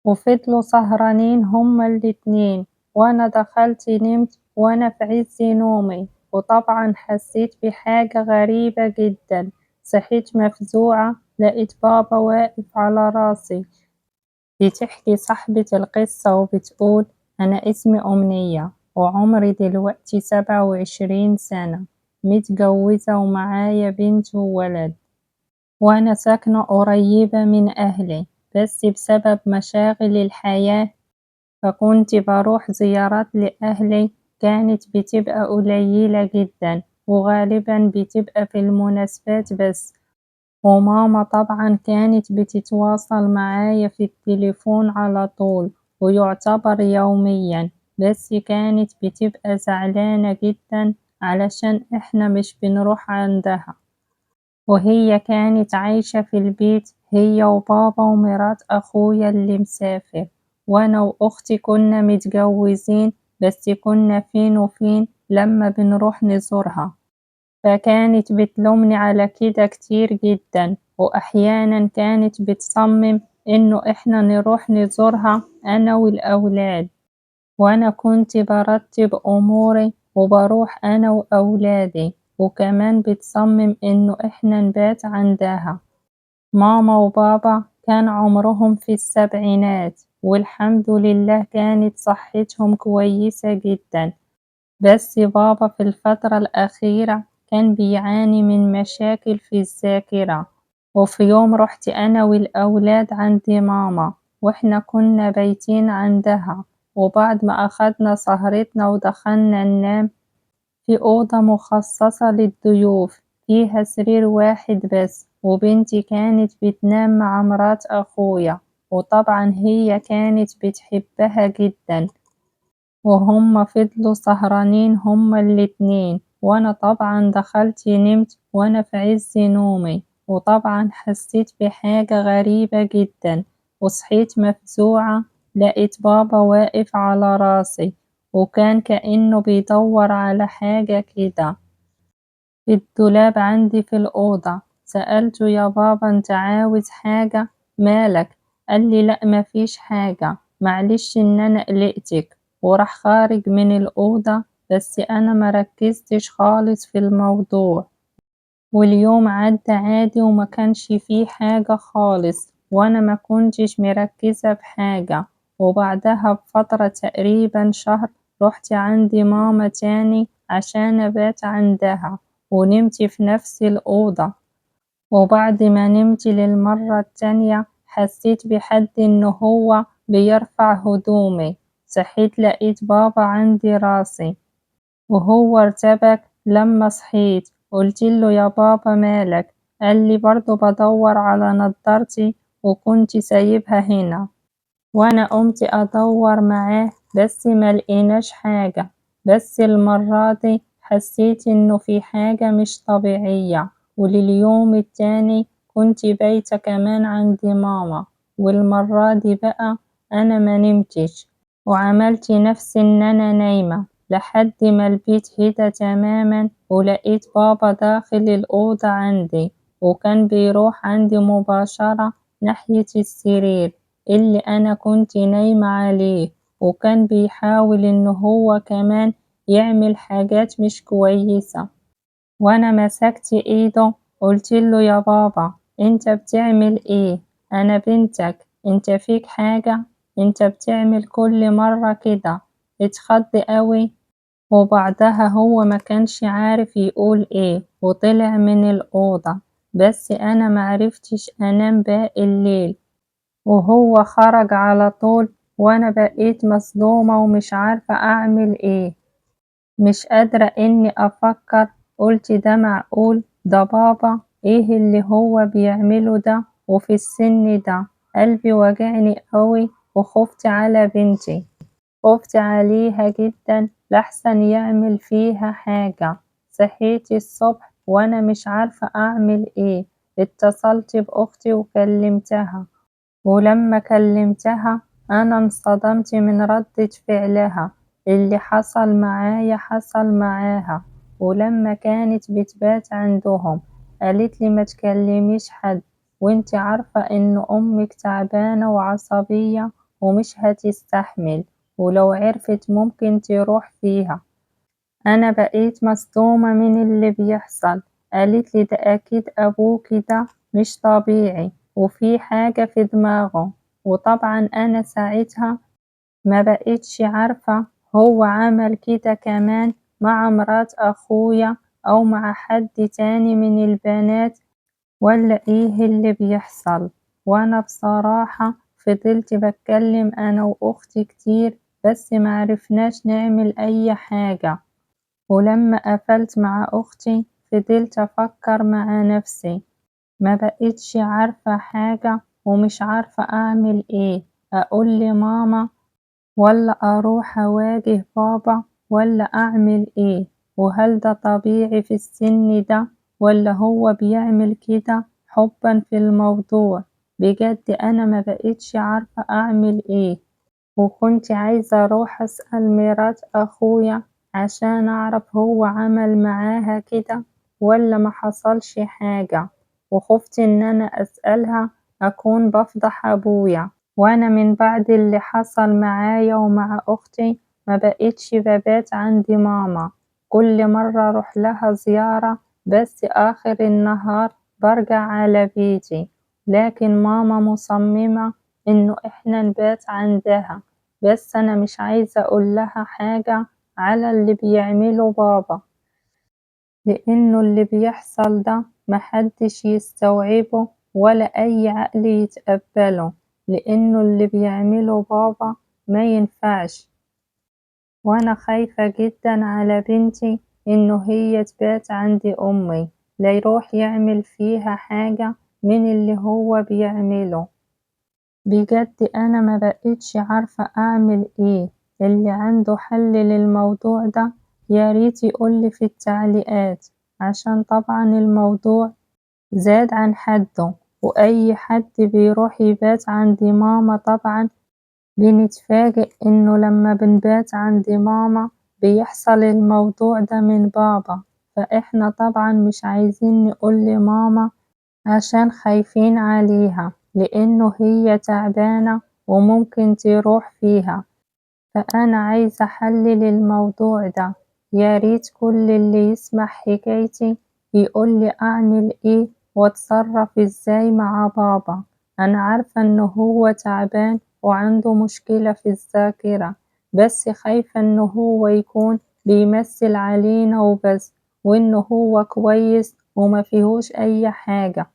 وفضلوا سهرانين هما الاتنين، وأنا دخلت نمت وأنا في عز نومي، وطبعا حسيت بحاجة غريبة جدا. صحيت مفزوعة لقيت بابا واقف على راسي. بتحكي صاحبة القصة وبتقول: أنا اسمي أمنية وعمري دلوقتي 27 سنة، متجوزة ومعايا بنت وولد، وأنا ساكنة قريبة من أهلي، بس بسبب مشاغل الحياة فكنت بروح زيارات لأهلي، كانت بتبقى قليلة جدا وغالبا بتبقى في المناسبات بس. وماما طبعا كانت بتتواصل معايا في التليفون على طول ويعتبر يوميا، بس كانت بتبقى زعلانة جدا علشان احنا مش بنروح عندها. وهي كانت عايشة في البيت هي وبابا ومرات أخويا اللي مسافر، وأنا وأختي كنا متجوزين بس كنا فين وفين لما بنروح نزورها، فكانت بتلومني على كده كتير جدا، وأحيانا كانت بتصمم إنه إحنا نروح نزورها أنا والأولاد، وأنا كنت برتب أموري وبروح أنا وأولادي، وكمان بتصمم إنه إحنا نبات عندها. ماما وبابا كان عمرهم في السبعينات والحمد لله كانت صحتهم كويسة جدا، بس بابا في الفترة الأخيرة كان بيعاني من مشاكل في الذاكرة. وفي يوم رحت أنا والأولاد عند ماما وإحنا كنا بايتين عندها، وبعد ما أخدنا سهرتنا ودخلنا ننام في أوضة مخصصة للضيوف فيها سرير واحد بس، وبنتي كانت بتنام مع مرات أخويا، وطبعا هي كانت بتحبها جدا، وهم فضلوا سهرانين هما الاتنين، وأنا طبعا دخلت نمت وأنا في عز نومي، وطبعا حسيت بحاجة غريبة جدا، وصحيت مفزوعة لقيت بابا واقف على راسي، وكان كأنه بيدور على حاجة كده في الدولاب عندي في الأوضة. سألته: يا بابا انت عاوز حاجة؟ مالك؟ قال لي: لا مفيش حاجة، معلش ان انا قلقتك، وراح خارج من الأوضة، بس انا مركزتش خالص في الموضوع، واليوم عدى عادي وما كانش فيه حاجة خالص، وانا ما كنتش مركزة بحاجة. وبعدها بفترة تقريبا شهر رحت عند ماما تاني عشان أبات عندها، ونمت في نفس الأوضة، وبعد ما نمت للمرة التانية حسيت بحد إنه هو بيرفع هدومي. صحيت لقيت بابا عندي راسي، وهو ارتبك لما صحيت. قلتله: يا بابا مالك؟ قالي: برضو بدور على نضارتي وكنت سايبها هنا. وأنا قمت أدور معاه بس ملقيناش حاجة، بس المرة دي حسيت إنه في حاجة مش طبيعية. ولليوم التاني كنت بايتة كمان عند ماما، والمرة دي بقى أنا ما نمتش، وعملت نفسي إن أنا نايمة لحد ما البيت هدا تماما، ولقيت بابا داخل الأوضة عندي، وكان بيروح عندي مباشرة ناحية السرير اللي أنا كنت نايمة عليه، وكان بيحاول إنه هو كمان يعمل حاجات مش كويسة. وأنا مسكت إيده قلتله: يا بابا أنت بتعمل إيه؟ أنا بنتك، أنت فيك حاجة؟ أنت بتعمل كل مرة كده. اتخض قوي، وبعدها هو ما كانش عارف يقول إيه وطلع من الأوضة، بس أنا معرفتش أنام باقي الليل، وهو خرج على طول، وأنا بقيت مصدومة ومش عارفة أعمل إيه، مش قادرة إني أفكر. قلت: ده معقول؟ ده بابا إيه اللي هو بيعمله ده وفي السن ده؟ قلبي وجعني قوي وخفت على بنتي، خفت عليها جدا لحسن يعمل فيها حاجة. صحيت الصبح وأنا مش عارفة أعمل إيه، اتصلت بأختي وكلمتها، ولما كلمتها أنا انصدمت من ردة فعلها. اللي حصل معايا حصل معاها، ولما كانت بتبات عندهم قالت لي: ما تكلميش حد، وانت عارفة ان امك تعبانة وعصبية ومش هتستحمل، ولو عرفت ممكن تروح فيها. أنا بقيت مصدومة من اللي بيحصل. قالتلي ده أكيد أبوكي ده مش طبيعي وفي حاجة في دماغه. وطبعا أنا ساعتها ما بقيتش عارفة هو عمل كده كمان مع مرات أخويا أو مع حد تاني من البنات ولا إيه اللي بيحصل. وأنا بصراحة فضلت بتكلم أنا وأختي كتير بس معرفناش نعمل أي حاجة. ولما قفلت مع أختي فضلت أفكر مع نفسي، ما بقيتش عارفة حاجة ومش عارفة أعمل إيه. أقول لماما ولا أروح أواجه بابا ولا أعمل إيه؟ وهل ده طبيعي في السن ده ولا هو بيعمل كده حبا في الموضوع؟ بجد أنا ما بقيتش عارفة أعمل إيه. وكنت عايزة أروح أسأل مرات أخويا عشان أعرف هو عمل معاها كده ولا ما حصلش حاجة. وخفت إن أنا أسألها أكون بفضح أبويا. وأنا من بعد اللي حصل معايا ومع أختي ما بقيتش ببات عند ماما. كل مرة أروح لها زيارة بس آخر النهار برجع على بيتي. لكن ماما مصممة إنه إحنا نبات عندها. بس أنا مش عايزة أقول لها حاجة على اللي بيعمله بابا، لأنه اللي بيحصل ده محدش يستوعبه ولا أي عقل يتقبله، لأنه اللي بيعمله بابا ما ينفعش. وأنا خايفة جدا على بنتي إنه هي تبات عند أمي لا يروح يعمل فيها حاجة من اللي هو بيعمله. بجد أنا ما بقيتش عارفة أعمل إيه. اللي عنده حل للموضوع ده ياريت يقولي في التعليقات، عشان طبعا الموضوع زاد عن حده. وأي حد بيروح يبات عند ماما طبعا بنتفاجئ إنه لما بنبات عند ماما بيحصل الموضوع ده من بابا. فإحنا طبعا مش عايزين نقول لماما عشان خايفين عليها، لأنه هي تعبانة وممكن تروح فيها. فأنا عايزة حل للموضوع ده. ياريت كل اللي يسمع حكايتي يقولي أعمل إيه وأتصرف إزاي مع بابا. أنا عارفة إنه هو تعبان وعنده مشكلة في الذاكرة، بس خايفة إنه هو يكون بيمثل علينا وبس، وإنه هو كويس وما فيهوش أي حاجة.